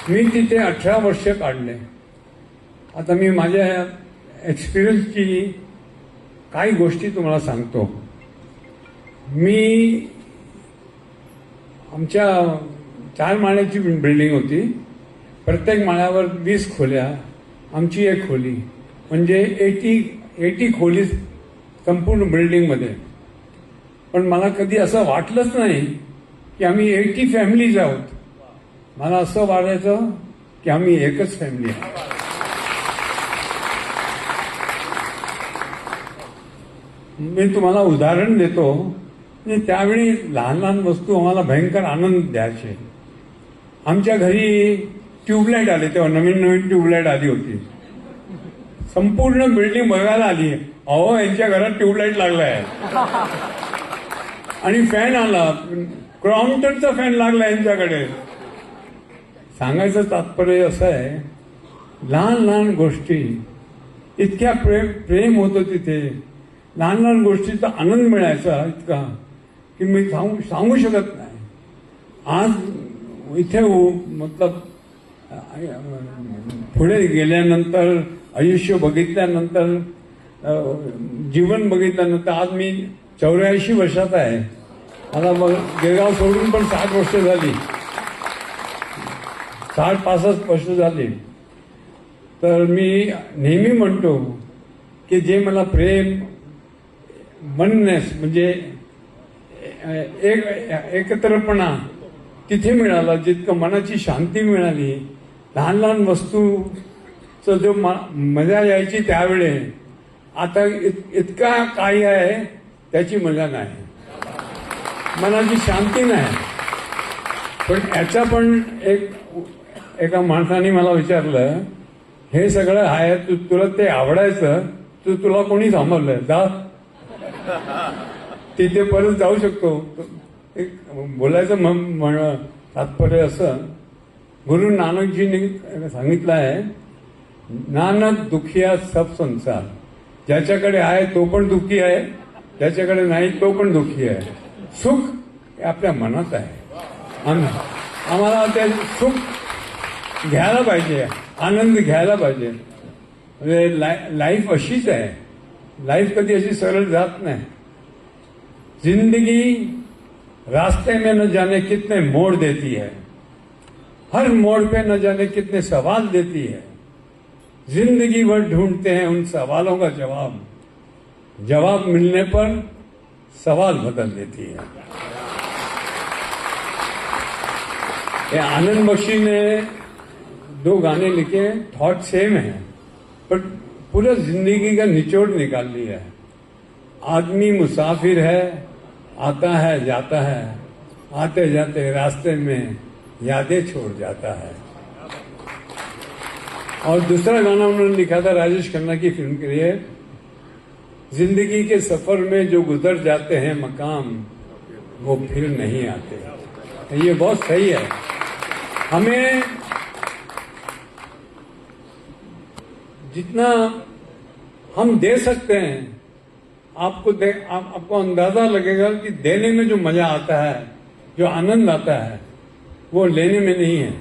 मी तिथे 18 वर्ष काढले. आता मी माझ्या एक्सपिरियन्सची काही गोष्टी तुम्हाला सांगतो. मी आमच्या 4 माळ्याची बिल्डिंग होती. प्रत्येक माळ्यावर 20 खोल्या, आमची एक खोली, म्हणजे 80 खोली संपूर्ण बिल्डिंगमध्ये. पण मला कधी असं वाटलंच नाही की आम्ही 80 फॅमिलीज आहोत. मला असं वाटायचं की आम्ही एकच फॅमिली आहे. मी तुम्हाला उदाहरण देतो. त्यावेळी लहान लहान वस्तू आम्हाला भयंकर आनंद द्यायचे. आमच्या घरी ट्यूबलाईट आले, तेव्हा नवीन नवीन ट्यूबलाईट आली होती. संपूर्ण बिल्डिंग बघायला आली, अहो यांच्या घरात ट्यूबलाईट लागलाय. आणि फॅन आला, क्रॉम्प्टनचा फॅन लागला यांच्याकडे. सांगायचं तात्पर्य असं आहे, लहान लहान गोष्टी इतक्या प्रेम होतं तिथे. लहान लहान गोष्टीचा आनंद मिळायचा इतका की मी सांगू शकत नाही. आज इथे मतलब पुढे गेल्यानंतर, आयुष्य बघितल्यानंतर, जीवन बघितल्यानंतर आज मी 84 वर्षाचा आहे. आता मग गिरगाव सोडून पण 60 वर्ष झाली, 65 वर्ष झाली. तर मी नेहमी म्हणतो की जे मला प्रेम, वननेस म्हणजे एकत्रपणा तिथे मिळाला, जितकं मनाची शांती मिळाली, लहान लहान वस्तूचं जो मजा यायची त्यावेळे, आता इतका काही आहे त्याची मजा नाही, मनाची शांती नाही. पण याचा पण एका माणसाने मला विचारलं, हे सगळं आहे, तुला ते आवडायचं, तुला कोणी थांबवलं? जा तिथे परत जाऊ शकतो. बोलायचं तात्पर्य असं, गुरु नानकजींनी सांगितलं आहे, नानक दुखिया सब संसार. ज्याच्याकडे आहे तो पण दुःखी आहे, ज्याच्याकडे नाही तो पण दुःखी आहे. सुख हे आपल्या मनात आहे. आम्हाला ते सुख घ्यायला पाहिजे, आनंद घ्यायला पाहिजे. म्हणजे लाईफ अशीच आहे. लाईफ कधी अशी सरळ जात नाही. जिंदगी रास्ते में न जाने कितने मोड़ देती है, हर मोड़ पे न जाने कितने सवाल देती है. जिंदगी भर ढूंढते हैं उन सवालों का जवाब, जवाब मिलने पर सवाल बदल देती है. ये आनंद बख्शी ने 2 गाने लिखे, थॉट सेम है, पर पूरा जिंदगी का निचोड़ निकाल लिया है. आदमी मुसाफिर है, आता है जाता है, आते जाते रास्ते में यादें छोड़ जाता है. और दूसरा गाना उन्होंने लिखा था राजेश खन्ना की फिल्म के लिए, जिंदगी के सफर में जो गुजर जाते हैं मकाम, वो फिर नहीं आते. ये बहुत सही है. हमें जितना हम दे सकते हैं, आपको अंदाजा लगेगा कि देने में जो मजा आता है, जो आनंद आता है, वो लेने में नहीं है.